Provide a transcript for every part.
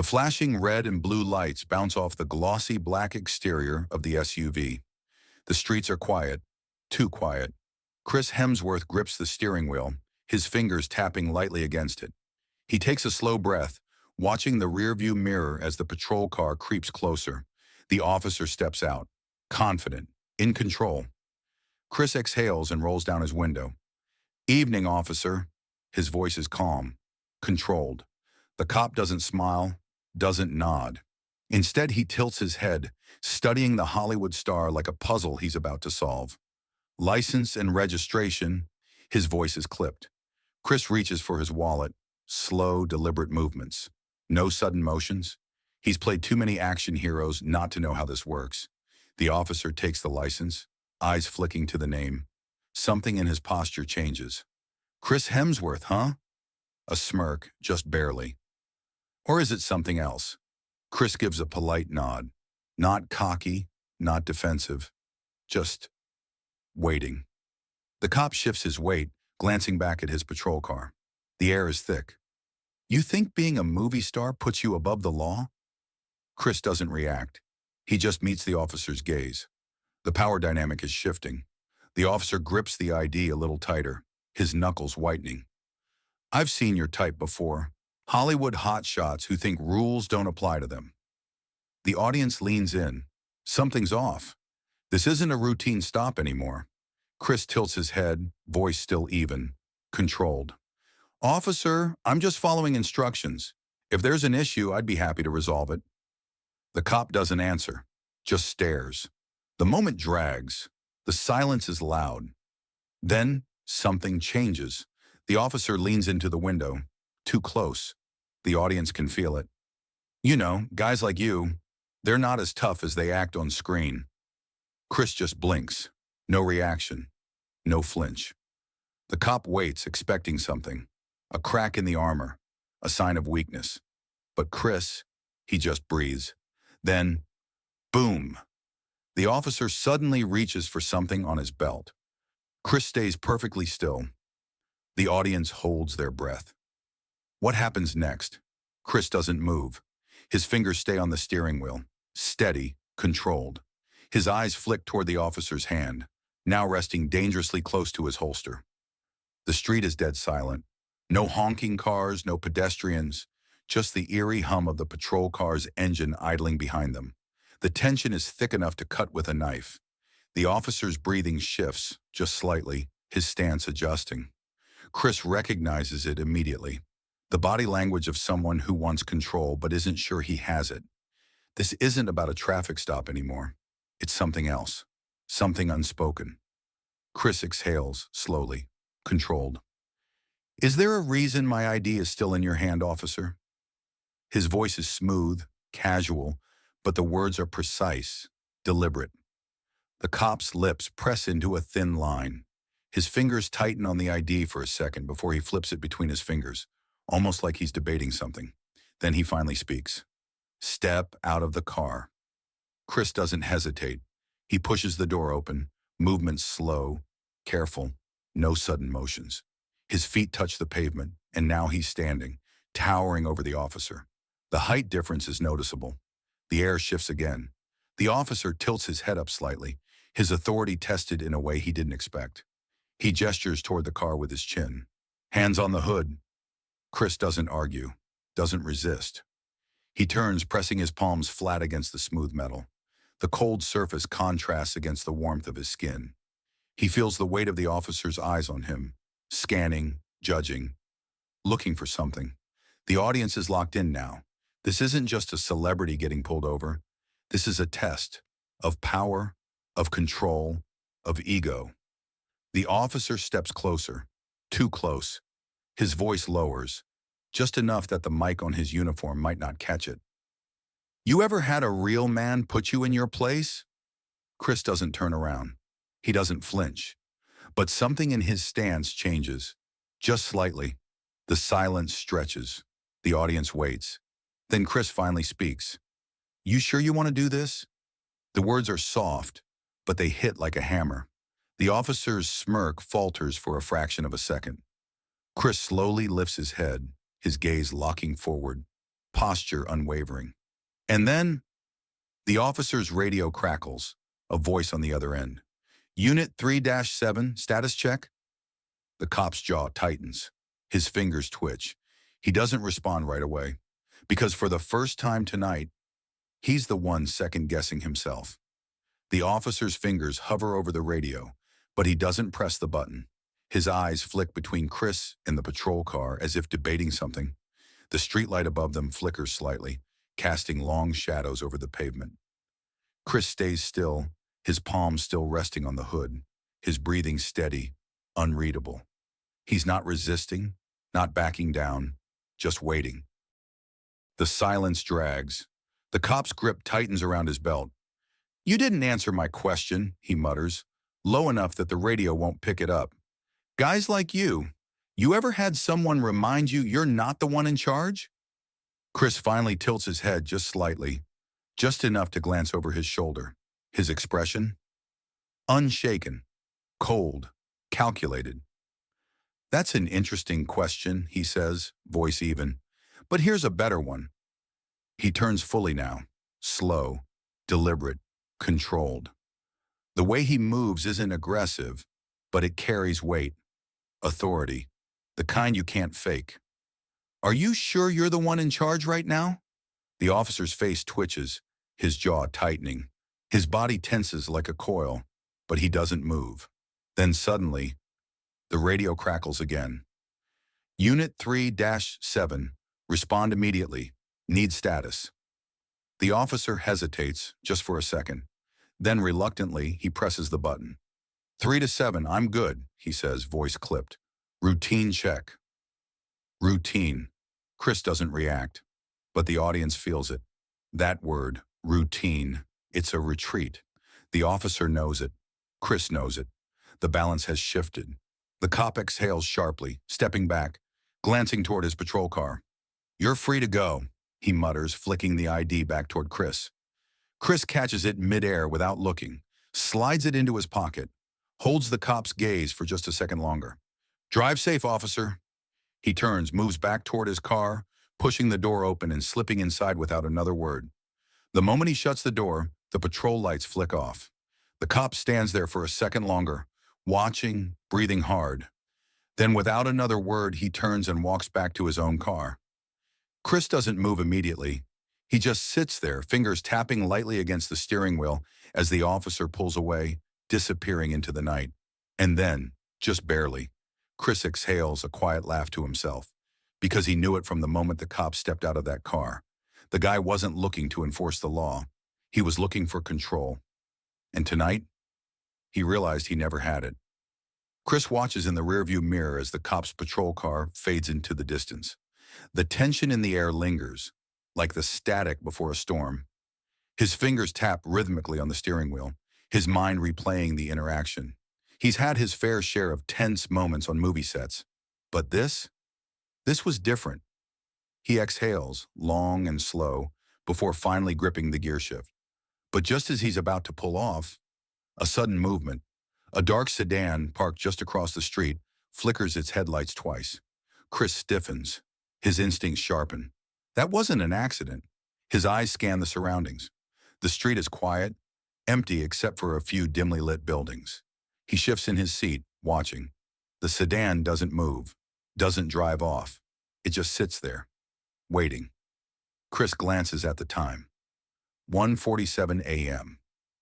The flashing red and blue lights bounce off the glossy black exterior of the SUV. The streets are quiet, too quiet. Chris Hemsworth grips the steering wheel, his fingers tapping lightly against it. He takes a slow breath, watching the rearview mirror as the patrol car creeps closer. The officer steps out, confident, in control. Chris exhales and rolls down his window. "Evening, officer." His voice is calm, controlled. The cop doesn't smile, doesn't nod. Instead, he tilts his head, studying the Hollywood star like a puzzle he's about to solve. "License and registration." His voice is clipped. Chris reaches for his wallet, slow, deliberate movements. No sudden motions. He's played too many action heroes not to know how this works. The officer takes the license, eyes flicking to the name. Something in his posture changes. "Chris Hemsworth, huh?" A smirk, just barely. Or is it something else? Chris gives a polite nod. Not cocky, not defensive. Just waiting. The cop shifts his weight, glancing back at his patrol car. The air is thick. "You think being a movie star puts you above the law?" Chris doesn't react. He just meets the officer's gaze. The power dynamic is shifting. The officer grips the ID a little tighter, his knuckles whitening. "I've seen your type before. Hollywood hotshots who think rules don't apply to them." The audience leans in. Something's off. This isn't a routine stop anymore. Chris tilts his head, voice still even, controlled. "Officer, I'm just following instructions. If there's an issue, I'd be happy to resolve it." The cop doesn't answer, just stares. The moment drags. The silence is loud. Then something changes. The officer leans into the window, too close. The audience can feel it. "You know, guys like you, they're not as tough as they act on screen." Chris just blinks. No reaction. No flinch. The cop waits, expecting something. A crack in the armor. A sign of weakness. But Chris, he just breathes. Then, boom. The officer suddenly reaches for something on his belt. Chris stays perfectly still. The audience holds their breath. What happens next? Chris doesn't move. His fingers stay on the steering wheel, steady, controlled. His eyes flick toward the officer's hand, now resting dangerously close to his holster. The street is dead silent. No honking cars, no pedestrians, just the eerie hum of the patrol car's engine idling behind them. The tension is thick enough to cut with a knife. The officer's breathing shifts, just slightly, his stance adjusting. Chris recognizes it immediately. The body language of someone who wants control but isn't sure he has it. This isn't about a traffic stop anymore. It's something else. Something unspoken. Chris exhales, slowly, controlled. "Is there a reason my ID is still in your hand, officer?" His voice is smooth, casual, but the words are precise, deliberate. The cop's lips press into a thin line. His fingers tighten on the ID for a second before he flips it between his fingers, almost like he's debating something. Then he finally speaks. "Step out of the car." Chris doesn't hesitate. He pushes the door open, movements slow, careful, no sudden motions. His feet touch the pavement, and now he's standing, towering over the officer. The height difference is noticeable. The air shifts again. The officer tilts his head up slightly, his authority tested in a way he didn't expect. He gestures toward the car with his chin. "Hands on the hood." Chris doesn't argue, doesn't resist. He turns, pressing his palms flat against the smooth metal. The cold surface contrasts against the warmth of his skin. He feels the weight of the officer's eyes on him, scanning, judging, looking for something. The audience is locked in now. This isn't just a celebrity getting pulled over. This is a test of power, of control, of ego. The officer steps closer, too close. His voice lowers, just enough that the mic on his uniform might not catch it. "You ever had a real man put you in your place?" Chris doesn't turn around. He doesn't flinch. But something in his stance changes, just slightly. The silence stretches. The audience waits. Then Chris finally speaks. "You sure you want to do this?" The words are soft, but they hit like a hammer. The officer's smirk falters for a fraction of a second. Chris slowly lifts his head, his gaze locking forward. posture unwavering. And then the officer's radio crackles, a voice on the other end. Unit 3-7, status check? The cop's jaw tightens. His fingers twitch. He doesn't respond right away, because for the first time tonight, he's the one second-guessing himself. The officer's fingers hover over the radio, but he doesn't press the button. His eyes flick between Chris and the patrol car as if debating something. The streetlight above them flickers slightly, casting long shadows over the pavement. Chris stays still, his palms still resting on the hood, his breathing steady, unreadable. He's not resisting, not backing down, just waiting. The silence drags. The cop's grip tightens around his belt. You didn't answer my question, he mutters, low enough that the radio won't pick it up. Guys like you ever had someone remind you you're not the one in charge? Chris finally tilts his head just slightly, just enough to glance over his shoulder. His expression? Unshaken, cold, calculated. That's an interesting question, he says, voice even. But here's a better one. He turns fully now, slow, deliberate, controlled. The way he moves isn't aggressive, but it carries weight, authority, the kind you can't fake. Are you sure you're the one in charge right now? The officer's face twitches, his jaw tightening. His body tenses like a coil, but he doesn't move. Then suddenly, the radio crackles again. Unit 3-7, respond immediately, need status. The officer hesitates just for a second. Then reluctantly, he presses the button. 3-7, I'm good, he says, voice clipped. Routine check. Routine. Chris doesn't react, but the audience feels it. That word, routine, it's a retreat. The officer knows it. Chris knows it. The balance has shifted. The cop exhales sharply, stepping back, glancing toward his patrol car. You're free to go, he mutters, flicking the ID back toward Chris. Chris catches it midair without looking, slides it into his pocket, holds the cop's gaze for just a second longer. Drive safe, officer. He turns, moves back toward his car, pushing the door open and slipping inside without another word. The moment he shuts the door, the patrol lights flick off. The cop stands there for a second longer, watching, breathing hard. Then without another word, he turns and walks back to his own car. Chris doesn't move immediately. He just sits there, fingers tapping lightly against the steering wheel as the officer pulls away, disappearing into the night. And then, just barely, Chris exhales a quiet laugh to himself, because he knew it from the moment the cop stepped out of that car. The guy wasn't looking to enforce the law. He was looking for control. And tonight, he realized he never had it. Chris watches in the rearview mirror as the cop's patrol car fades into the distance. The tension in the air lingers, like the static before a storm. His fingers tap rhythmically on the steering wheel, his mind replaying the interaction. He's had his fair share of tense moments on movie sets. But this was different. He exhales, long and slow, before finally gripping the gear shift. But just as he's about to pull off, a sudden movement. A dark sedan parked just across the street flickers its headlights twice. Chris stiffens, his instincts sharpen. That wasn't an accident. His eyes scan the surroundings. The street is quiet, empty except for a few dimly lit buildings. He shifts in his seat, watching. The sedan doesn't move, doesn't drive off. It just sits there, waiting. Chris glances at the time. 1:47 a.m.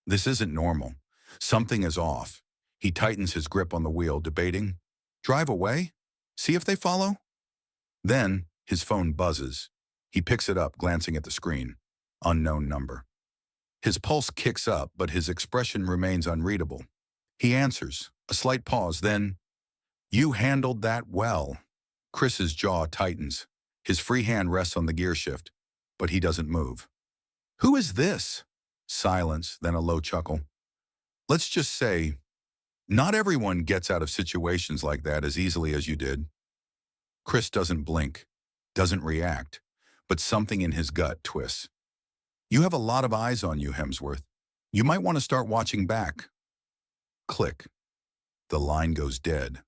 This isn't normal. Something is off. He tightens his grip on the wheel, debating. Drive away? See if they follow? Then, his phone buzzes. He picks it up, glancing at the screen. Unknown number. His pulse kicks up, but his expression remains unreadable. He answers, a slight pause, then, You handled that well. Chris's jaw tightens. His free hand rests on the gear shift, but he doesn't move. Who is this? Silence, then a low chuckle. Let's just say, not everyone gets out of situations like that as easily as you did. Chris doesn't blink, doesn't react, but something in his gut twists. You have a lot of eyes on you, Hemsworth. You might want to start watching back. Click. The line goes dead.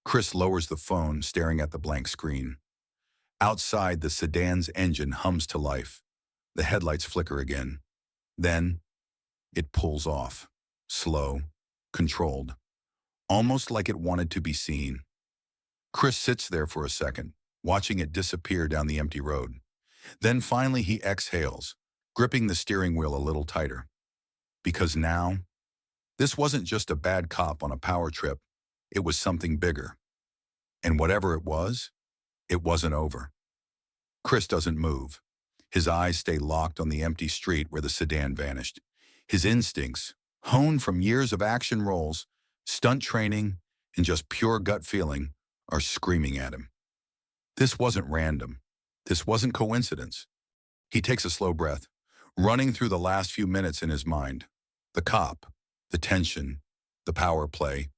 Chris lowers the phone, staring at the blank screen. Outside, the sedan's engine hums to life. The headlights flicker again. Then, it pulls off. Slow, controlled, almost like it wanted to be seen. Chris sits there for a second, watching it disappear down the empty road. Then finally he exhales, gripping the steering wheel a little tighter. Because now, this wasn't just a bad cop on a power trip, it was something bigger. And whatever it wasn't over. Chris doesn't move. His eyes stay locked on the empty street where the sedan vanished. His instincts, honed from years of action roles, stunt training, and just pure gut feeling, are screaming at him. This wasn't random. This wasn't coincidence. He takes a slow breath, running through the last few minutes in his mind. The cop, the tension, the power play.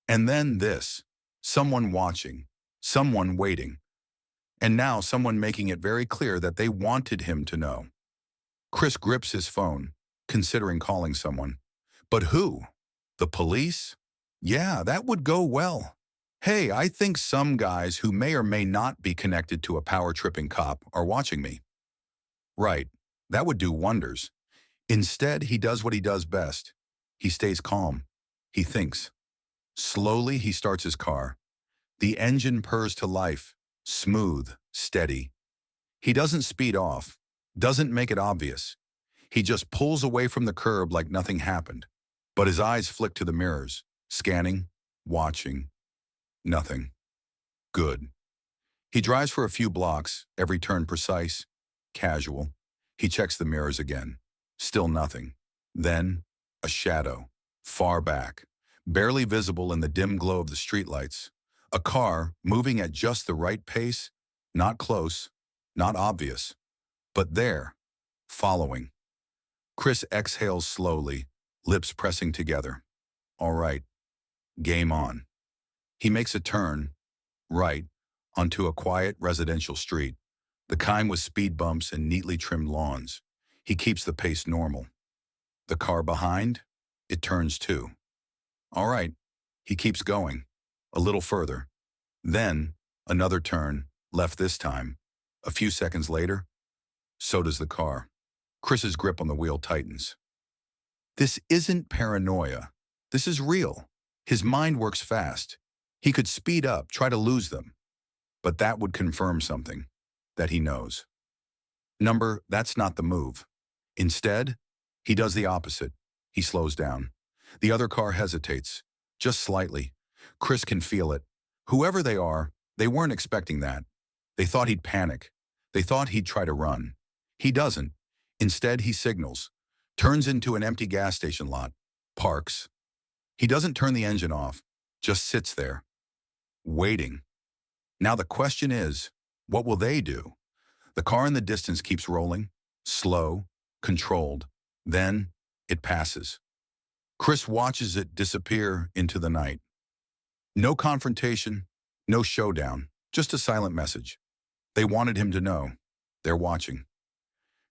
And then this, someone watching, someone waiting. And now someone making it very clear that they wanted him to know. Chris grips his phone, considering calling someone. But who? The police? Yeah, that would go well. Hey, I think some guys who may or may not be connected to a power-tripping cop are watching me. Right, that would do wonders. Instead, he does what he does best. He stays calm. He thinks. Slowly, he starts his car. The engine purrs to life, smooth, steady. He doesn't speed off, doesn't make it obvious. He just pulls away from the curb like nothing happened. But his eyes flick to the mirrors, scanning, watching. Nothing. Good. He drives for a few blocks, every turn precise, casual. He checks the mirrors again. Still nothing. Then, a shadow, far back, barely visible in the dim glow of the streetlights. A car moving at just the right pace, not close, not obvious, but there, following. Chris exhales slowly, lips pressing together. All right, game on. He makes a turn, right, onto a quiet residential street, the kind with speed bumps and neatly trimmed lawns. He keeps the pace normal. The car behind, it turns too. All right, he keeps going, a little further. Then, another turn, left this time. A few seconds later, so does the car. Chris's grip on the wheel tightens. This isn't paranoia. This is real. His mind works fast. He could speed up, try to lose them. But that would confirm something that he knows. That's not the move. Instead, he does the opposite. He slows down. The other car hesitates, just slightly. Chris can feel it. Whoever they are, they weren't expecting that. They thought he'd panic. They thought he'd try to run. He doesn't. Instead, he signals, turns into an empty gas station lot, parks. He doesn't turn the engine off, just sits there, waiting. Now the question is, what will they do? The car in the distance keeps rolling, slow, controlled. Then it passes. Chris watches it disappear into the night. No confrontation, no showdown, just a silent message. They wanted him to know. They're watching.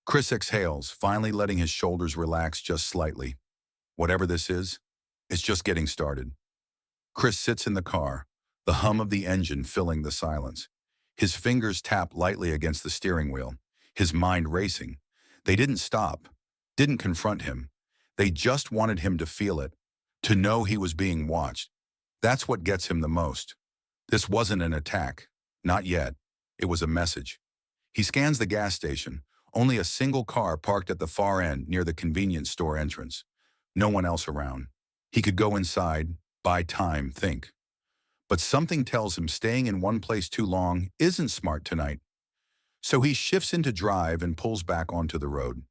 Chris exhales, finally letting his shoulders relax just slightly. Whatever this is, it's just getting started. Chris sits in the car, the hum of the engine filling the silence. His fingers tap lightly against the steering wheel, his mind racing. They didn't stop, didn't confront him. They just wanted him to feel it, to know he was being watched. That's what gets him the most. This wasn't an attack. Not yet. It was a message. He scans the gas station. Only a single car parked at the far end near the convenience store entrance. No one else around. He could go inside, buy time, think. But something tells him staying in one place too long isn't smart tonight. So he shifts into drive and pulls back onto the road.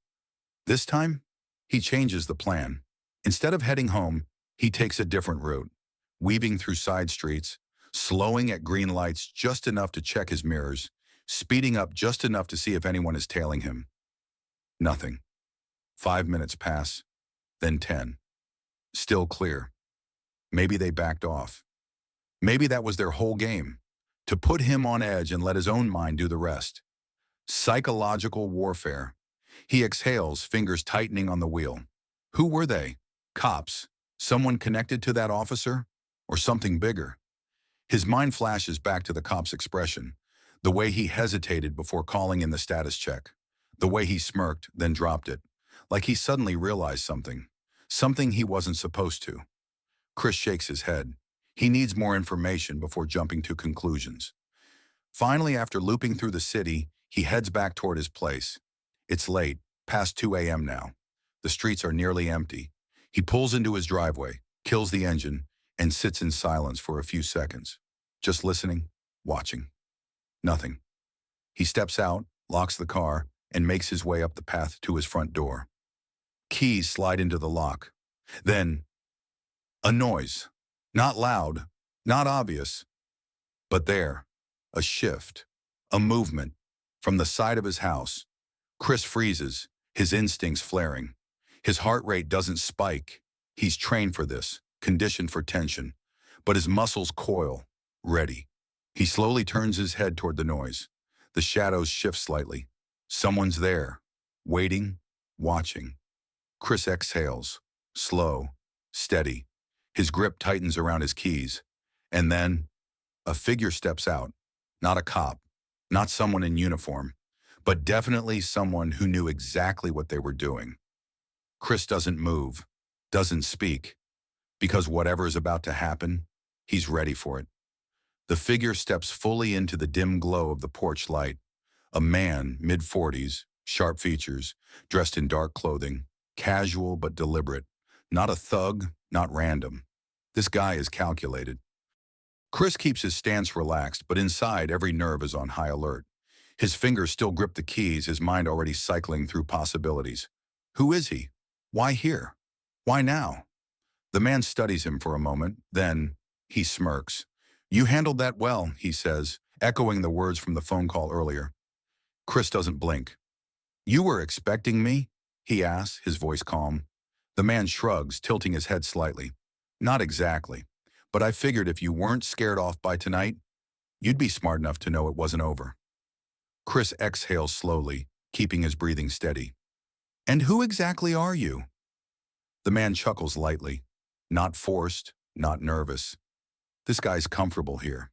This time, he changes the plan. Instead of heading home, he takes a different route, weaving through side streets, slowing at green lights just enough to check his mirrors, speeding up just enough to see if anyone is tailing him. Nothing. 5 minutes pass, then 10. Still clear. Maybe they backed off. Maybe that was their whole game, to put him on edge and let his own mind do the rest. Psychological warfare. He exhales, fingers tightening on the wheel. Who were they? Cops? Someone connected to that officer? Or something bigger? His mind flashes back to the cop's expression. The way he hesitated before calling in the status check. The way he smirked, then dropped it. Like he suddenly realized something. Something he wasn't supposed to. Chris shakes his head. He needs more information before jumping to conclusions. Finally, after looping through the city, he heads back toward his place. It's late, past 2 a.m. now. The streets are nearly empty. He pulls into his driveway, kills the engine, and sits in silence for a few seconds. Just listening, watching. Nothing. He steps out, locks the car, and makes his way up the path to his front door. Keys slide into the lock. Then, a noise. Not loud, not obvious, but there. A shift. A movement. From the side of his house. Chris freezes, his instincts flaring. His heart rate doesn't spike. He's trained for this, conditioned for tension. But his muscles coil, ready. He slowly turns his head toward the noise. The shadows shift slightly. Someone's there, waiting, watching. Chris exhales, slow, steady. His grip tightens around his keys. And then, a figure steps out. Not a cop, not someone in uniform, but definitely someone who knew exactly what they were doing. Chris doesn't move, doesn't speak, because whatever is about to happen, he's ready for it. The figure steps fully into the dim glow of the porch light. A man, mid-40s, sharp features, dressed in dark clothing, casual but deliberate. Not a thug, not random. This guy is calculated. Chris keeps his stance relaxed, but inside every nerve is on high alert. His fingers still grip the keys, his mind already cycling through possibilities. Who is he? Why here? Why now? The man studies him for a moment, then he smirks. "You handled that well," he says, echoing the words from the phone call earlier. Chris doesn't blink. "You were expecting me?" he asks, his voice calm. The man shrugs, tilting his head slightly. "Not exactly. But I figured if you weren't scared off by tonight, you'd be smart enough to know it wasn't over." Chris exhales slowly, keeping his breathing steady. "And who exactly are you?" The man chuckles lightly. Not forced, not nervous. This guy's comfortable here.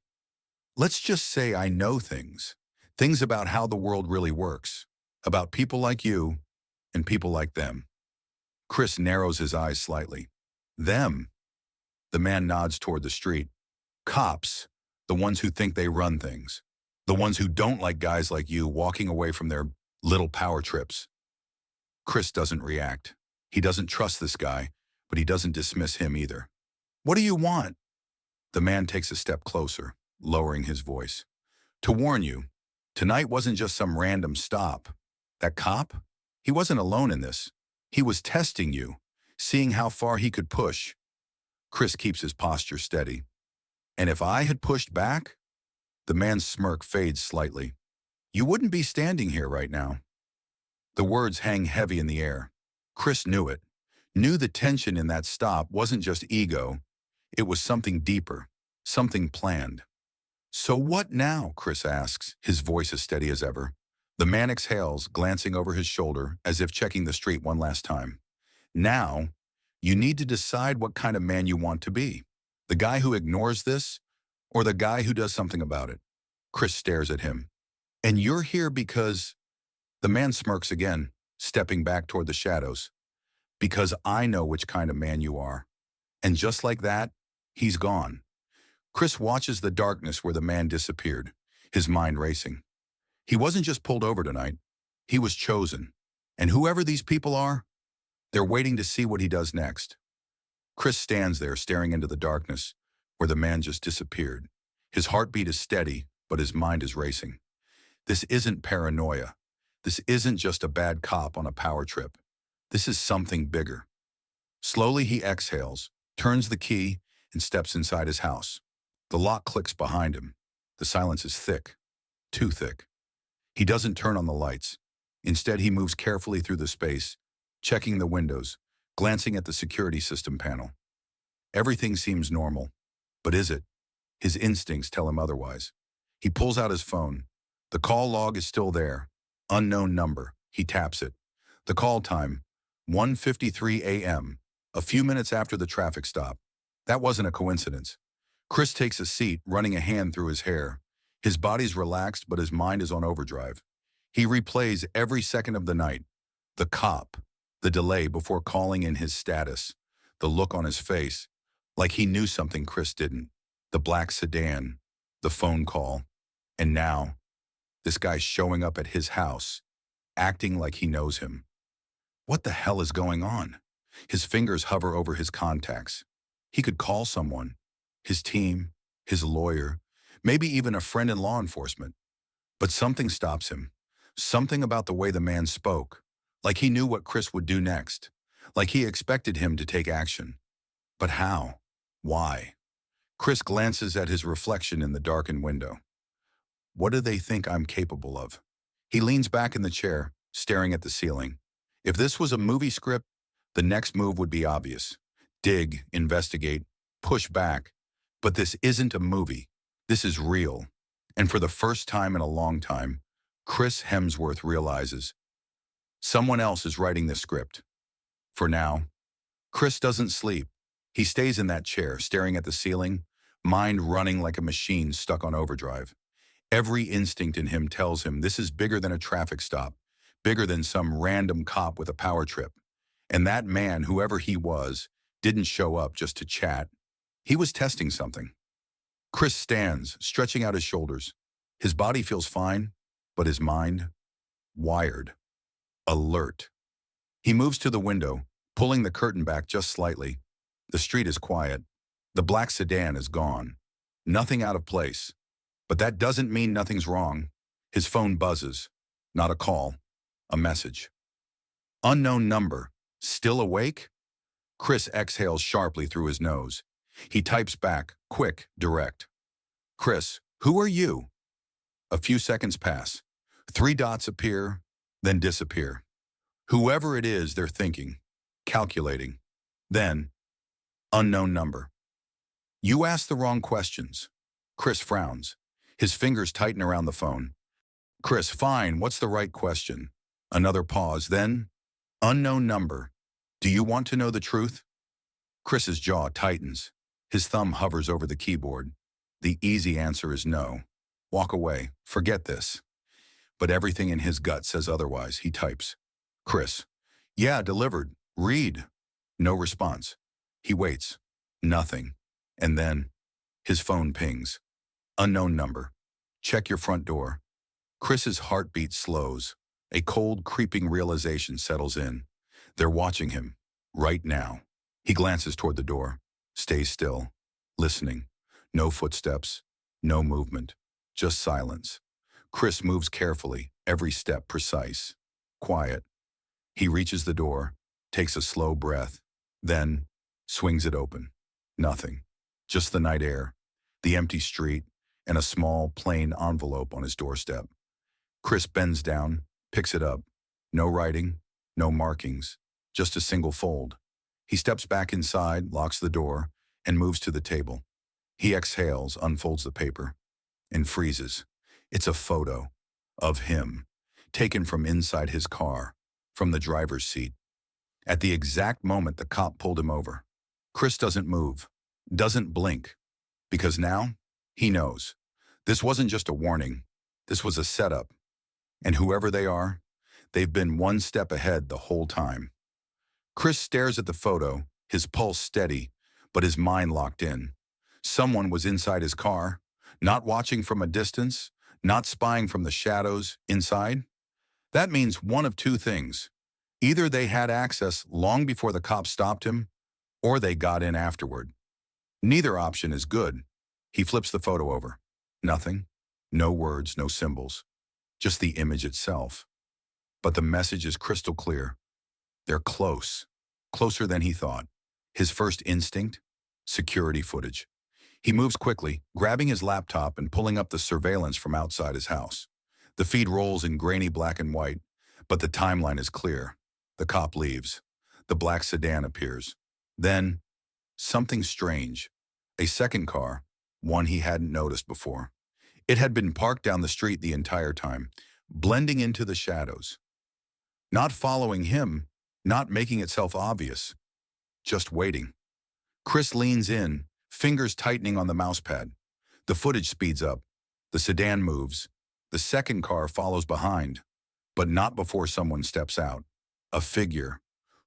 "Let's just say I know things. Things about how the world really works. About people like you and people like them." Chris narrows his eyes slightly. "Them?" The man nods toward the street. "Cops, the ones who think they run things. The ones who don't like guys like you walking away from their little power trips." Chris doesn't react. He doesn't trust this guy, but he doesn't dismiss him either. "What do you want?" The man takes a step closer, lowering his voice. "To warn you, tonight wasn't just some random stop. That cop? He wasn't alone in this. He was testing you, seeing how far he could push." Chris keeps his posture steady. "And if I had pushed back?" The man's smirk fades slightly. "You wouldn't be standing here right now." The words hang heavy in the air. Chris knew it. Knew the tension in that stop wasn't just ego. It was something deeper, something planned. "So what now?" Chris asks, his voice as steady as ever. The man exhales, glancing over his shoulder as if checking the street one last time. "Now, you need to decide what kind of man you want to be. The guy who ignores this, or the guy who does something about it." Chris stares at him. "And you're here because—" The man smirks again, stepping back toward the shadows. "Because I know which kind of man you are." And just like that, he's gone. Chris watches the darkness where the man disappeared, his mind racing. He wasn't just pulled over tonight. He was chosen. And whoever these people are, they're waiting to see what he does next. Chris stands there staring into the darkness where the man just disappeared. His heartbeat is steady, but his mind is racing. This isn't paranoia. This isn't just a bad cop on a power trip. This is something bigger. Slowly he exhales, turns the key, and steps inside his house. The lock clicks behind him. The silence is thick, too thick. He doesn't turn on the lights. Instead, he moves carefully through the space, checking the windows, glancing at the security system panel. Everything seems normal, but is it? His instincts tell him otherwise. He pulls out his phone. The call log is still there. Unknown number. He taps it. The call time, 1:53 a.m., a few minutes after the traffic stop. That wasn't a coincidence. Chris takes a seat, running a hand through his hair. His body's relaxed, but his mind is on overdrive. He replays every second of the night. The cop, the delay before calling in his status, the look on his face, like he knew something Chris didn't, the black sedan, the phone call, and now, this guy's showing up at his house, acting like he knows him. What the hell is going on? His fingers hover over his contacts. He could call someone, his team, his lawyer, maybe even a friend in law enforcement. But something stops him. Something about the way the man spoke. Like he knew what Chris would do next. Like he expected him to take action. But how? Why? Chris glances at his reflection in the darkened window. What do they think I'm capable of? He leans back in the chair, staring at the ceiling. If this was a movie script, the next move would be obvious. Dig, investigate, push back. But this isn't a movie. This is real. And for the first time in a long time, Chris Hemsworth realizes someone else is writing the script. For now, Chris doesn't sleep. He stays in that chair, staring at the ceiling, mind running like a machine stuck on overdrive. Every instinct in him tells him this is bigger than a traffic stop, bigger than some random cop with a power trip. And that man, whoever he was, didn't show up just to chat. He was testing something. Chris stands, stretching out his shoulders. His body feels fine, but his mind, wired, alert. He moves to the window, pulling the curtain back just slightly. The street is quiet. The black sedan is gone. Nothing out of place. But that doesn't mean nothing's wrong. His phone buzzes. Not a call. A message. Unknown number. Still awake? Chris exhales sharply through his nose. He types back, quick, direct. Chris, who are you? A few seconds pass. 3 dots appear, then disappear. Whoever it is, they're thinking, calculating. Then, unknown number. You asked the wrong questions. Chris frowns. His fingers tighten around the phone. Chris, fine, what's the right question? Another pause, then, unknown number. Do you want to know the truth? Chris's jaw tightens. His thumb hovers over the keyboard. The easy answer is no. Walk away. Forget this. But everything in his gut says otherwise. He types. Chris. Yeah, delivered. Read. No response. He waits. Nothing. And then, his phone pings. Unknown number. Check your front door. Chris's heartbeat slows. A cold, creeping realization settles in. They're watching him. Right now. He glances toward the door. Stays still. Listening. No footsteps. No movement. Just silence. Chris moves carefully, every step precise. Quiet. He reaches the door, takes a slow breath, then swings it open. Nothing. Just the night air, the empty street, and a small, plain envelope on his doorstep. Chris bends down, picks it up. No writing, no markings, just a single fold. He steps back inside, locks the door, and moves to the table. He exhales, unfolds the paper, and freezes. It's a photo of him, taken from inside his car, from the driver's seat. At the exact moment the cop pulled him over. Chris doesn't move, doesn't blink, because now he knows. This wasn't just a warning. This was a setup. And whoever they are, they've been one step ahead the whole time. Chris stares at the photo, his pulse steady, but his mind locked in. Someone was inside his car, not watching from a distance, not spying from the shadows inside. That means one of two things. Either they had access long before the cops stopped him, or they got in afterward. Neither option is good. He flips the photo over. Nothing. No words, no symbols. Just the image itself. But the message is crystal clear. They're close. Closer than he thought. His first instinct? Security footage. He moves quickly, grabbing his laptop and pulling up the surveillance from outside his house. The feed rolls in grainy black and white, but the timeline is clear. The cop leaves. The black sedan appears. Then, something strange. A second car, one he hadn't noticed before. It had been parked down the street the entire time, blending into the shadows. Not following him, not making itself obvious. Just waiting. Chris leans in, fingers tightening on the mousepad. The footage speeds up. The sedan moves. The second car follows behind, but not before someone steps out. A figure.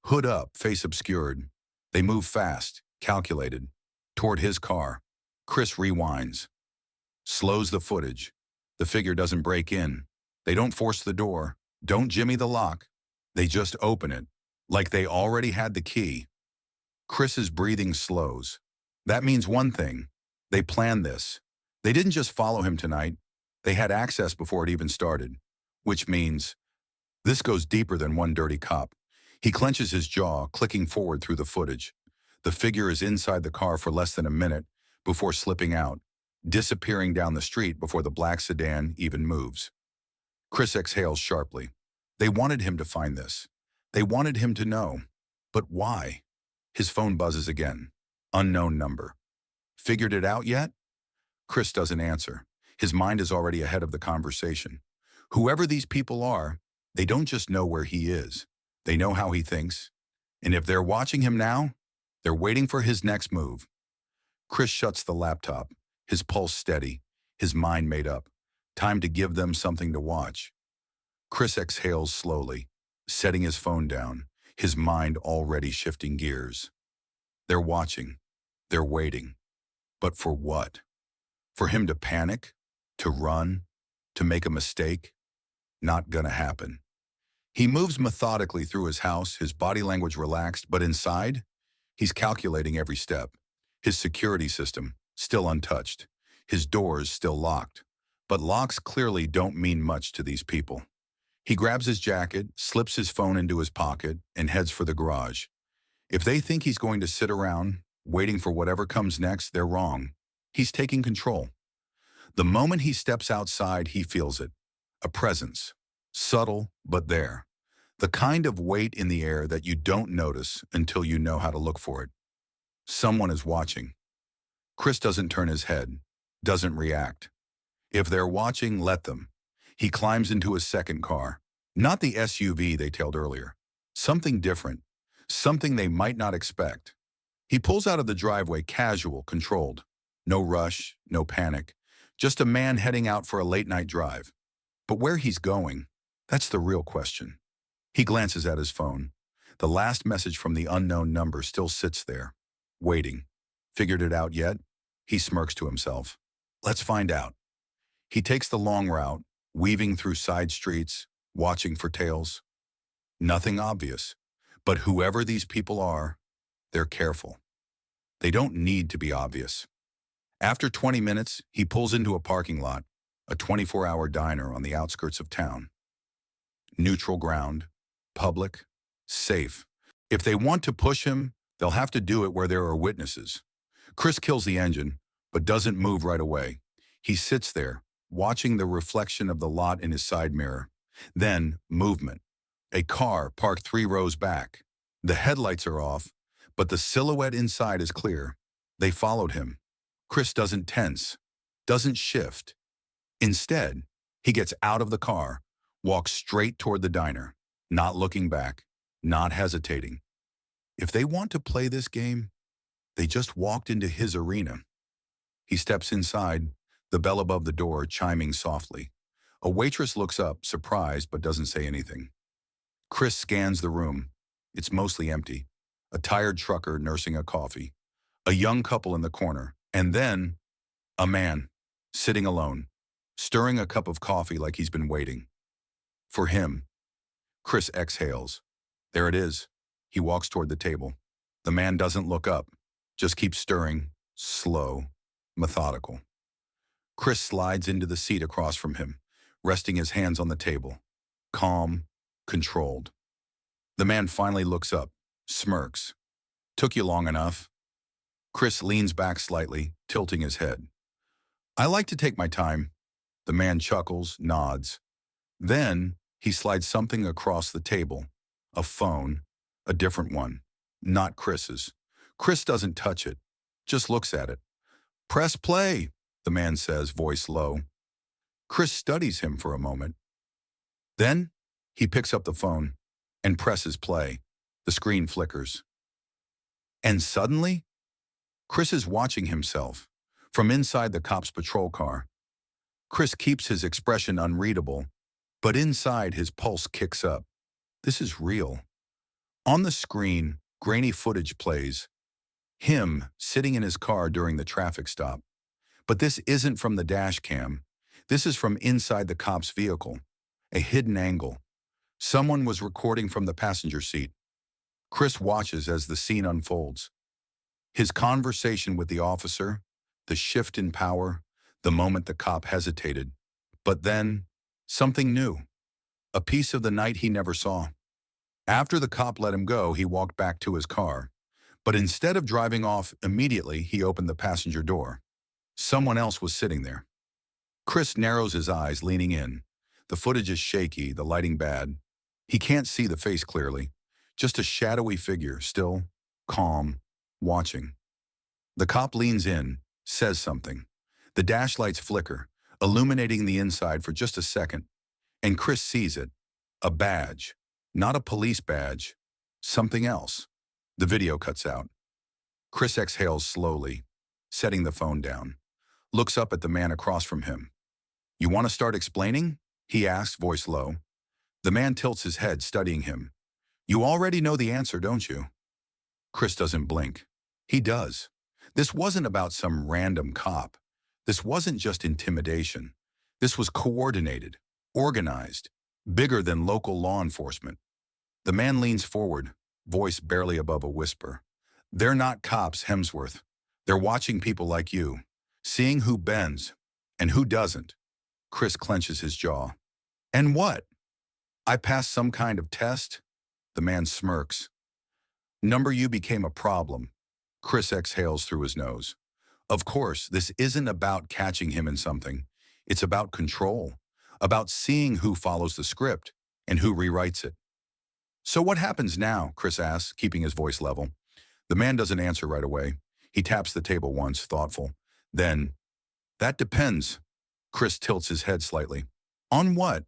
Hood up, face obscured. They move fast, calculated, toward his car. Chris rewinds, slows the footage. The figure doesn't break in. They don't force the door, don't jimmy the lock. They just open it, like they already had the key. Chris's breathing slows. That means one thing. They planned this. They didn't just follow him tonight. They had access before it even started. Which means this goes deeper than one dirty cop. He clenches his jaw, clicking forward through the footage. The figure is inside the car for less than a minute before slipping out, disappearing down the street before the black sedan even moves. Chris exhales sharply. They wanted him to find this. They wanted him to know. But why? His phone buzzes again. Unknown number. Figured it out yet? Chris doesn't answer. His mind is already ahead of the conversation. Whoever these people are, they don't just know where he is. They know how he thinks. And if they're watching him now, they're waiting for his next move. Chris shuts the laptop, his pulse steady, his mind made up. Time to give them something to watch. Chris exhales slowly, setting his phone down, his mind already shifting gears. They're watching. They're waiting. But for what? For him to panic? To run? To make a mistake? Not gonna happen. He moves methodically through his house, his body language relaxed, but inside, he's calculating every step. His security system, still untouched. His doors still locked. But locks clearly don't mean much to these people. He grabs his jacket, slips his phone into his pocket, and heads for the garage. If they think he's going to sit around, waiting for whatever comes next, they're wrong. He's taking control. The moment he steps outside, he feels it. A presence. Subtle, but there. The kind of weight in the air that you don't notice until you know how to look for it. Someone is watching. Chris doesn't turn his head, doesn't react. If they're watching, let them. He climbs into his second car. Not the SUV they tailed earlier. Something different. Something they might not expect. He pulls out of the driveway casual, controlled. No rush, no panic. Just a man heading out for a late-night drive. But where he's going, that's the real question. He glances at his phone. The last message from the unknown number still sits there, waiting. Figured it out yet? He smirks to himself. Let's find out. He takes the long route, weaving through side streets, watching for tails. Nothing obvious. But whoever these people are, they're careful. They don't need to be obvious. After 20 minutes, he pulls into a parking lot, a 24-hour diner on the outskirts of town. Neutral ground, public, safe. If they want to push him, they'll have to do it where there are witnesses. Chris kills the engine, but doesn't move right away. He sits there, watching the reflection of the lot in his side mirror. Then, movement. A car parked 3 rows back. The headlights are off, but the silhouette inside is clear. They followed him. Chris doesn't tense, doesn't shift. Instead, he gets out of the car, walks straight toward the diner, not looking back, not hesitating. If they want to play this game, they just walked into his arena. He steps inside, the bell above the door chiming softly. A waitress looks up, surprised, but doesn't say anything. Chris scans the room. It's mostly empty. A tired trucker nursing a coffee. A young couple in the corner. And then, a man, sitting alone, stirring a cup of coffee like he's been waiting. For him. Chris exhales. There it is. He walks toward the table. The man doesn't look up, just keeps stirring, slow, methodical. Chris slides into the seat across from him, resting his hands on the table. Calm, controlled. The man finally looks up, smirks. Took you long enough. Chris leans back slightly, tilting his head. I like to take my time. The man chuckles, nods. Then he slides something across the table. A phone, a different one, not Chris's. Chris doesn't touch it, just looks at it. Press play, the man says, voice low. Chris studies him for a moment. Then he picks up the phone and presses play. The screen flickers. And suddenly, Chris is watching himself from inside the cop's patrol car. Chris keeps his expression unreadable, but inside his pulse kicks up. This is real. On the screen, grainy footage plays. Him sitting in his car during the traffic stop. But this isn't from the dash cam. This is from inside the cop's vehicle. A hidden angle. Someone was recording from the passenger seat. Chris watches as the scene unfolds. His conversation with the officer, the shift in power, the moment the cop hesitated. But then, something new. A piece of the night he never saw. After the cop let him go, he walked back to his car. But instead of driving off immediately, he opened the passenger door. Someone else was sitting there. Chris narrows his eyes, leaning in. The footage is shaky, the lighting bad. He can't see the face clearly. Just a shadowy figure, still, calm, watching. The cop leans in, says something. The dash lights flicker, illuminating the inside for just a second. And Chris sees it. A badge. Not a police badge. Something else. The video cuts out. Chris exhales slowly, setting the phone down. Looks up at the man across from him. "You want to start explaining?" he asks, voice low. The man tilts his head, studying him. "You already know the answer, don't you?" Chris doesn't blink. He does. This wasn't about some random cop. This wasn't just intimidation. This was coordinated, organized, bigger than local law enforcement. The man leans forward, voice barely above a whisper. "They're not cops, Hemsworth. They're watching people like you, seeing who bends and who doesn't." Chris clenches his jaw. "And what? I passed some kind of test?" The man smirks. "Number you became a problem." Chris exhales through his nose. Of course, this isn't about catching him in something. It's about control, about seeing who follows the script and who rewrites it. "So what happens now?" Chris asks, keeping his voice level. The man doesn't answer right away. He taps the table once, thoughtful. Then, "That depends." Chris tilts his head slightly. "On what?"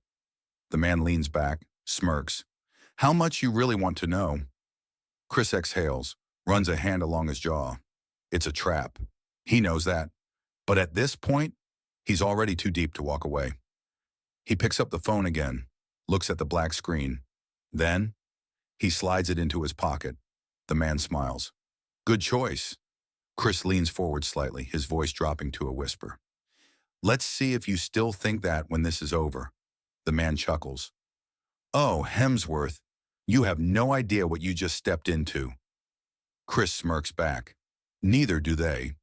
The man leans back, smirks. "How much you really want to know?" Chris exhales, runs a hand along his jaw. It's a trap. He knows that. But at this point, he's already too deep to walk away. He picks up the phone again, looks at the black screen. Then, he slides it into his pocket. The man smiles. "Good choice." Chris leans forward slightly, his voice dropping to a whisper. "Let's see if you still think that when this is over." The man chuckles. "Oh, Hemsworth, you have no idea what you just stepped into." Chris smirks back. Neither do they.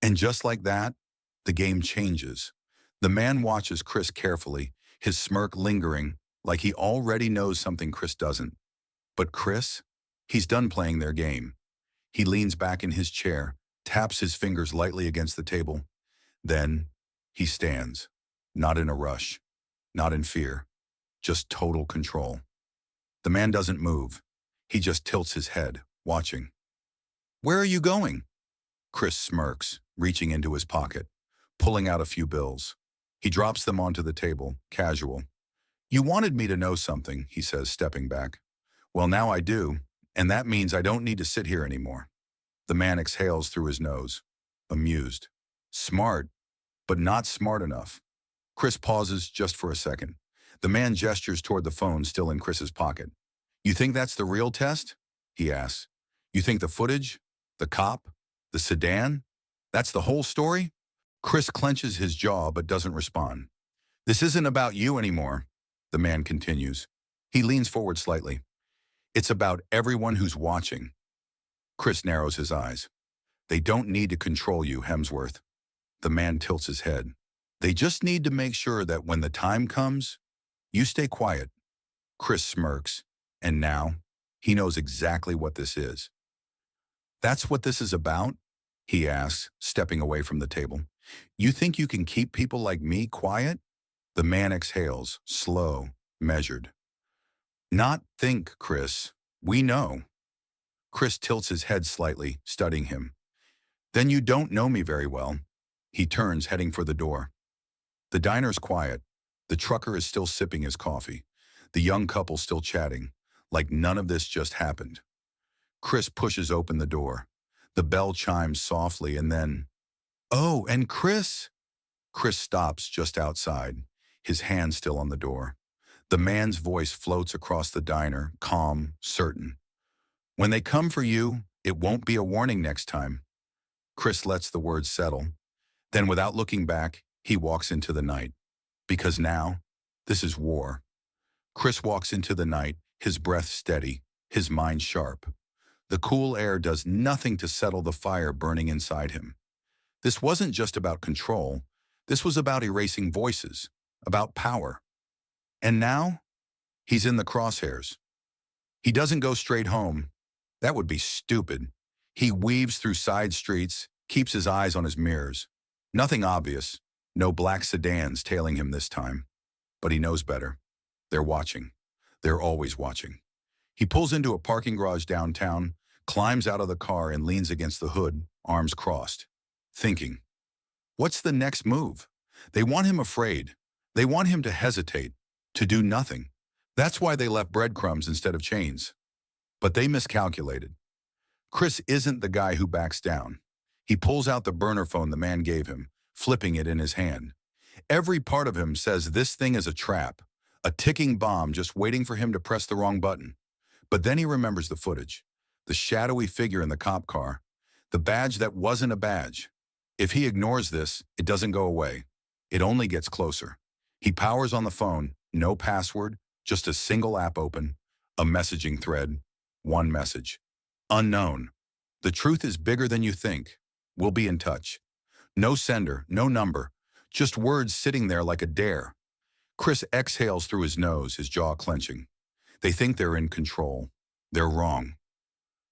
And just like that, the game changes. The man watches Chris carefully, his smirk lingering, like he already knows something Chris doesn't. But Chris, he's done playing their game. He leans back in his chair, taps his fingers lightly against the table. Then, he stands, not in a rush, not in fear, just total control. The man doesn't move. He just tilts his head, watching. "Where are you going?" Chris smirks, reaching into his pocket, pulling out a few bills. He drops them onto the table, casual. "You wanted me to know something," he says, stepping back. "Well, now I do, and that means I don't need to sit here anymore." The man exhales through his nose, amused. Smart, but not smart enough. Chris pauses just for a second. The man gestures toward the phone still in Chris's pocket. "You think that's the real test?" he asks. "You think the footage, the cop, the sedan, that's the whole story?" Chris clenches his jaw but doesn't respond. "This isn't about you anymore," the man continues. He leans forward slightly. "It's about everyone who's watching." Chris narrows his eyes. "They don't need to control you, Hemsworth." The man tilts his head. "They just need to make sure that when the time comes, you stay quiet." Chris smirks. And now, he knows exactly what this is. "That's what this is about?" he asks, stepping away from the table. "You think you can keep people like me quiet?" The man exhales, slow, measured. "Not think, Chris. We know." Chris tilts his head slightly, studying him. "Then you don't know me very well." He turns, heading for the door. The diner's quiet. The trucker is still sipping his coffee. The young couple still chatting, like none of this just happened. Chris pushes open the door. The bell chimes softly and then, "Oh, and Chris!" Chris stops just outside, his hand still on the door. The man's voice floats across the diner, calm, certain. When they come for you, it won't be a warning next time. Chris lets the words settle. Then, without looking back, he walks into the night. Because now, this is war. Chris walks into the night, his breath steady, his mind sharp. The cool air does nothing to settle the fire burning inside him. This wasn't just about control. This was about erasing voices, about power. And now, he's in the crosshairs. He doesn't go straight home. That would be stupid. He weaves through side streets, keeps his eyes on his mirrors. Nothing obvious, no black sedans tailing him this time. But he knows better. They're watching. They're always watching. He pulls into a parking garage downtown, climbs out of the car and leans against the hood, arms crossed, thinking, what's the next move? They want him afraid. They want him to hesitate, to do nothing. That's why they left breadcrumbs instead of chains. But they miscalculated. Chris isn't the guy who backs down. He pulls out the burner phone the man gave him, flipping it in his hand. Every part of him says this thing is a trap, a ticking bomb just waiting for him to press the wrong button. But then he remembers the footage, the shadowy figure in the cop car, the badge that wasn't a badge. If he ignores this, it doesn't go away. It only gets closer. He powers on the phone, no password, just a single app open, a messaging thread, one message. Unknown. The truth is bigger than you think. We'll be in touch. No sender, no number, just words sitting there like a dare. Chris exhales through his nose, his jaw clenching. They think they're in control. They're wrong.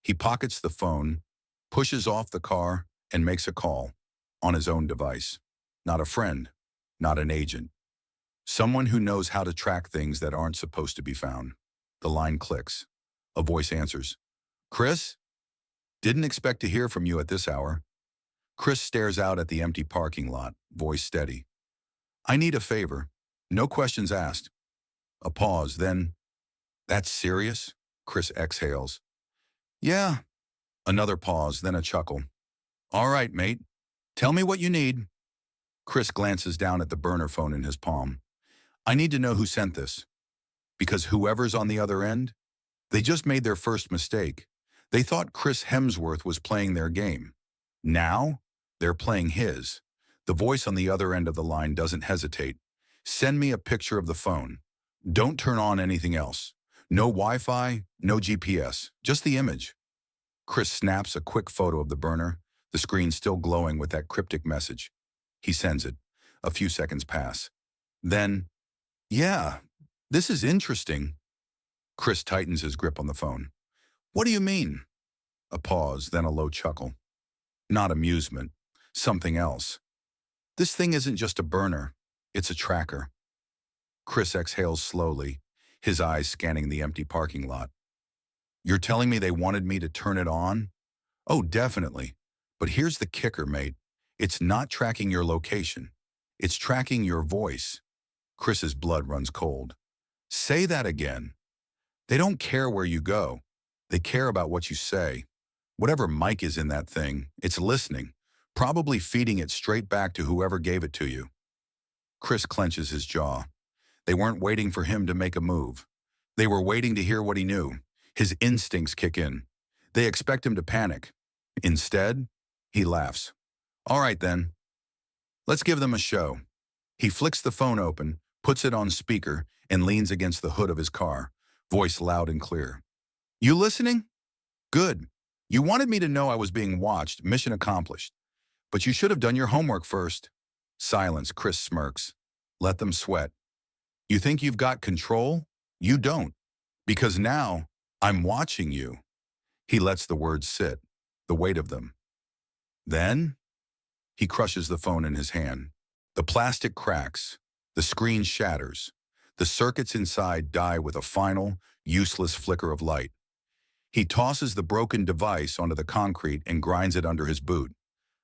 He pockets the phone, pushes off the car, and makes a call on his own device. Not a friend, not an agent. Someone who knows how to track things that aren't supposed to be found. The line clicks. A voice answers. Chris? Didn't expect to hear from you at this hour. Chris stares out at the empty parking lot, voice steady. I need a favor. No questions asked. A pause, then, that's serious? Chris exhales. Yeah. Another pause, then a chuckle. All right, mate. Tell me what you need. Chris glances down at the burner phone in his palm. I need to know who sent this. Because whoever's on the other end, they just made their first mistake. They thought Chris Hemsworth was playing their game. Now, they're playing his. The voice on the other end of the line doesn't hesitate. Send me a picture of the phone. Don't turn on anything else. No Wi-Fi, no GPS, just the image. Chris snaps a quick photo of the burner, the screen still glowing with that cryptic message. He sends it. A few seconds pass. Then, yeah, this is interesting. Chris tightens his grip on the phone. What do you mean? A pause, then a low chuckle. Not amusement, something else. This thing isn't just a burner, it's a tracker. Chris exhales slowly, his eyes scanning the empty parking lot. You're telling me they wanted me to turn it on? Oh, definitely. But here's the kicker, mate. It's not tracking your location. It's tracking your voice. Chris's blood runs cold. Say that again. They don't care where you go. They care about what you say. Whatever mic is in that thing, it's listening, probably feeding it straight back to whoever gave it to you. Chris clenches his jaw. They weren't waiting for him to make a move. They were waiting to hear what he knew. His instincts kick in. They expect him to panic. Instead, he laughs. All right then. Let's give them a show. He flicks the phone open, puts it on speaker, and leans against the hood of his car, voice loud and clear. You listening? Good. You wanted me to know I was being watched, mission accomplished. But you should have done your homework first. Silence, Chris smirks. Let them sweat. You think you've got control? You don't. Because now, I'm watching you. He lets the words sit, the weight of them. Then, he crushes the phone in his hand. The plastic cracks. The screen shatters. The circuits inside die with a final, useless flicker of light. He tosses the broken device onto the concrete and grinds it under his boot.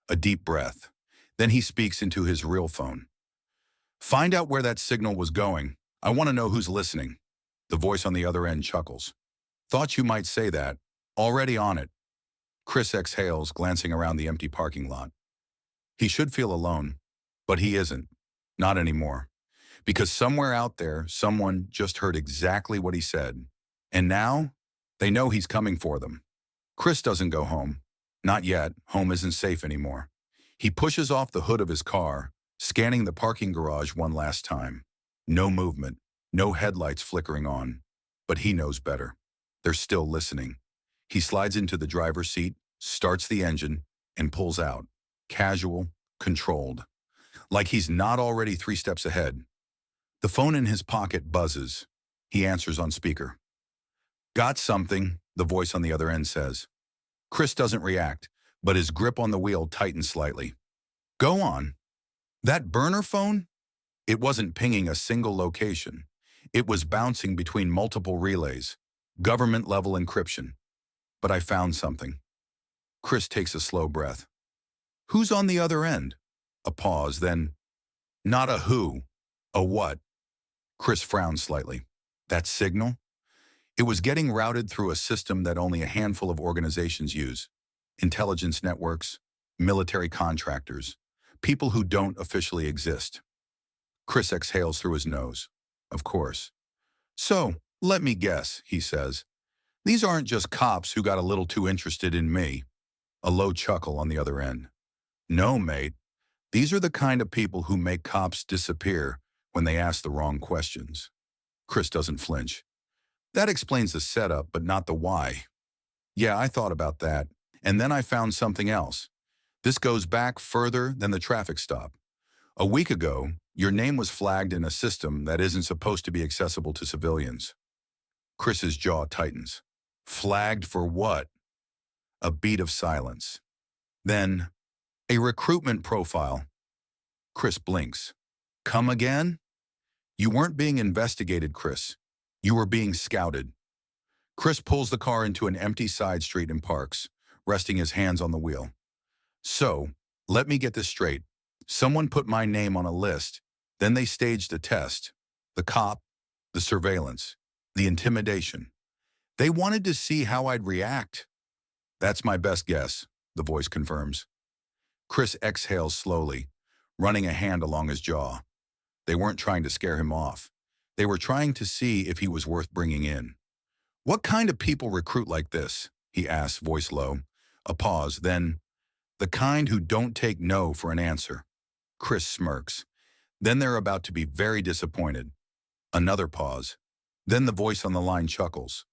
A deep breath. Then he speaks into his real phone. Find out where that signal was going. I want to know who's listening. The voice on the other end chuckles. Thought you might say that. Already on it. Chris exhales, glancing around the empty parking lot. He should feel alone. But he isn't. Not anymore. Because somewhere out there, someone just heard exactly what he said. And now, they know he's coming for them. Chris doesn't go home. Not yet. Home isn't safe anymore. He pushes off the hood of his car, scanning the parking garage one last time. No movement. No headlights flickering on. But he knows better. They're still listening. He slides into the driver's seat, starts the engine, and pulls out. Casual, controlled. Like he's not already 3 steps ahead. The phone in his pocket buzzes. He answers on speaker. "Got something," the voice on the other end says. Chris doesn't react, but his grip on the wheel tightens slightly. "Go on." That burner phone? It wasn't pinging a single location. It was bouncing between multiple relays, government-level encryption. "But I found something." Chris takes a slow breath. "Who's on the other end?" A pause, then, "Not a who, a what?" Chris frowns slightly. "That signal?" It was getting routed through a system that only a handful of organizations use. Intelligence networks, military contractors, people who don't officially exist. Chris exhales through his nose. Of course. "So, let me guess," he says. "These aren't just cops who got a little too interested in me." A low chuckle on the other end. "No, mate. These are the kind of people who make cops disappear when they ask the wrong questions." Chris doesn't flinch. "That explains the setup, but not the why." "Yeah, I thought about that. And then I found something else. This goes back further than the traffic stop. A week ago, your name was flagged in a system that isn't supposed to be accessible to civilians." Chris's jaw tightens. "Flagged for what?" A beat of silence. Then, "A recruitment profile." Chris blinks. "Come again?" "You weren't being investigated, Chris. You were being scouted." Chris pulls the car into an empty side street and parks, resting his hands on the wheel. "So, let me get this straight. Someone put my name on a list, then they staged a test. The cop, the surveillance, the intimidation. They wanted to see how I'd react." "That's my best guess," the voice confirms. Chris exhales slowly, running a hand along his jaw. They weren't trying to scare him off. They were trying to see if he was worth bringing in. "What kind of people recruit like this?" he asks, voice low. A pause, then, "The kind who don't take no for an answer." Chris smirks. Then they're about to be very disappointed. Another pause. Then the voice on the line chuckles.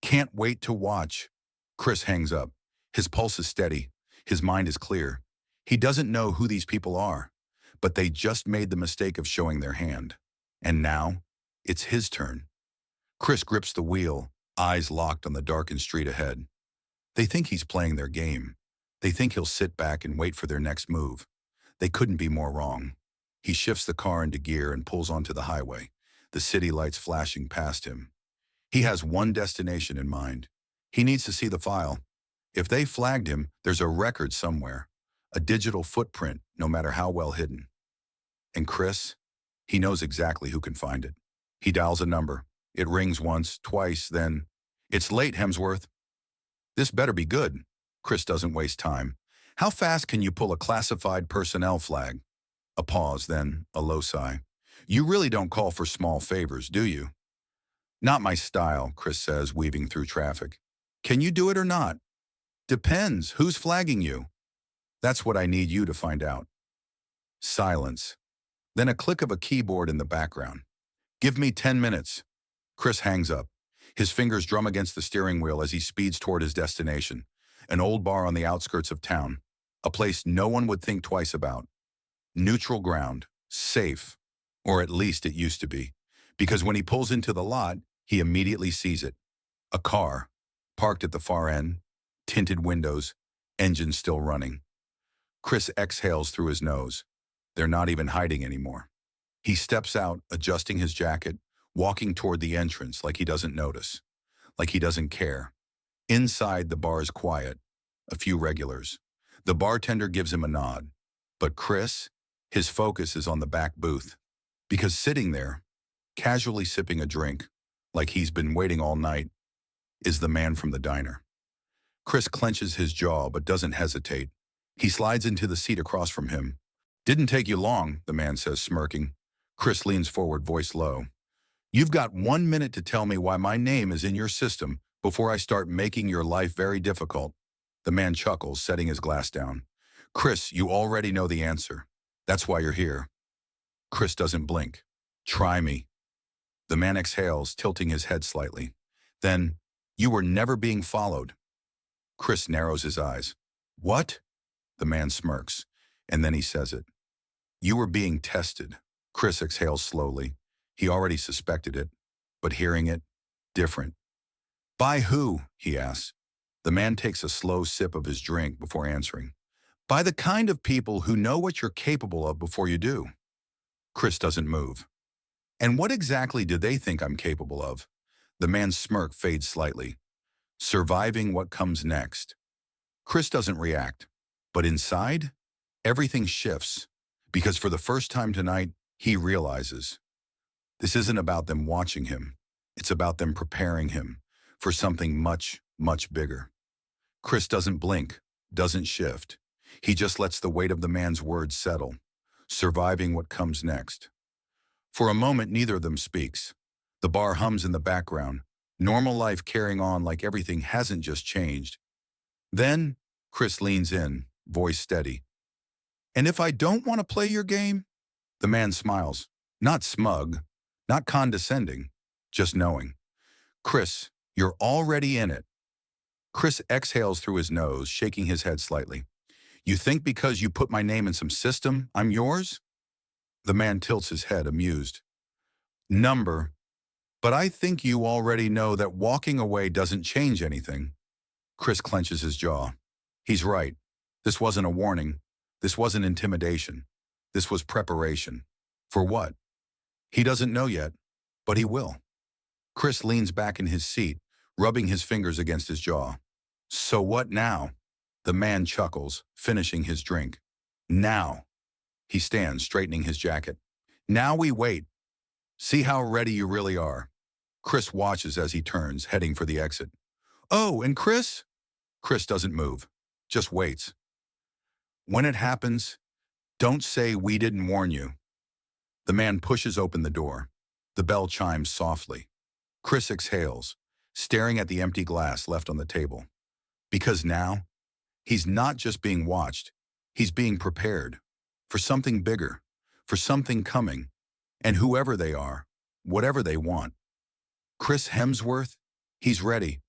"Can't wait to watch." Chris hangs up. His pulse is steady. His mind is clear. He doesn't know who these people are, but they just made the mistake of showing their hand. And now, it's his turn. Chris grips the wheel, eyes locked on the darkened street ahead. They think he's playing their game. They think he'll sit back and wait for their next move. They couldn't be more wrong. He shifts the car into gear and pulls onto the highway, the city lights flashing past him. He has one destination in mind. He needs to see the file. If they flagged him, there's a record somewhere, a digital footprint, no matter how well hidden. And Chris, he knows exactly who can find it. He dials a number. It rings once, twice, then, "It's late, Hemsworth." "This better be good." Chris doesn't waste time. "How fast can you pull a classified personnel flag?" A pause, then a low sigh. "You really don't call for small favors, do you?" "Not my style," Chris says, weaving through traffic. "Can you do it or not?" "Depends. Who's flagging you?" "That's what I need you to find out." Silence. Then a click of a keyboard in the background. "Give me 10 minutes. Chris hangs up. His fingers drum against the steering wheel as he speeds toward his destination, an old bar on the outskirts of town, a place no one would think twice about. Neutral ground, safe, or at least it used to be, because when he pulls into the lot, he immediately sees it. A car, parked at the far end, tinted windows, engine still running. Chris exhales through his nose. They're not even hiding anymore. He steps out, adjusting his jacket, walking toward the entrance like he doesn't notice, like he doesn't care. Inside, the bar is quiet, a few regulars. The bartender gives him a nod. But Chris, his focus is on the back booth, because sitting there, casually sipping a drink, like he's been waiting all night, is the man from the diner. Chris clenches his jaw but doesn't hesitate. He slides into the seat across from him, Didn't take you long, the man says, smirking. Chris leans forward, voice low. You've got 1 minute to tell me why my name is in your system before I start making your life very difficult. The man chuckles, setting his glass down. Chris, you already know the answer. That's why you're here. Chris doesn't blink. Try me. The man exhales, tilting his head slightly. Then, you were never being followed. Chris narrows his eyes. What? The man smirks, and then he says it. You were being tested. Chris exhales slowly. He already suspected it, but hearing it, different. By who? He asks. The man takes a slow sip of his drink before answering. By the kind of people who know what you're capable of before you do. Chris doesn't move. And what exactly do they think I'm capable of? The man's smirk fades slightly. Surviving what comes next. Chris doesn't react, but inside, everything shifts, because for the first time tonight, he realizes. This isn't about them watching him. It's about them preparing him for something much, much bigger. Chris doesn't blink, doesn't shift. He just lets the weight of the man's words settle, surviving what comes next. For a moment, neither of them speaks. The bar hums in the background, normal life carrying on like everything hasn't just changed. Then, Chris leans in, voice steady. And if I don't want to play your game? The man smiles, not smug, not condescending, just knowing. Chris, you're already in it. Chris exhales through his nose, shaking his head slightly. You think because you put my name in some system, I'm yours? The man tilts his head, amused. Number, but I think you already know that walking away doesn't change anything. Chris clenches his jaw. He's right. This wasn't a warning. This wasn't intimidation. This was preparation. For what? He doesn't know yet, but he will. Chris leans back in his seat, rubbing his fingers against his jaw. So what now? The man chuckles, finishing his drink. Now. He stands, straightening his jacket. Now we wait. See how ready you really are. Chris watches as he turns, heading for the exit. Oh, and Chris? Chris doesn't move, just waits. When it happens, don't say we didn't warn you. The man pushes open the door. The bell chimes softly. Chris exhales, staring at the empty glass left on the table. Because now, he's not just being watched, he's being prepared for something bigger, for something coming, and whoever they are, whatever they want. Chris Hemsworth, he's ready.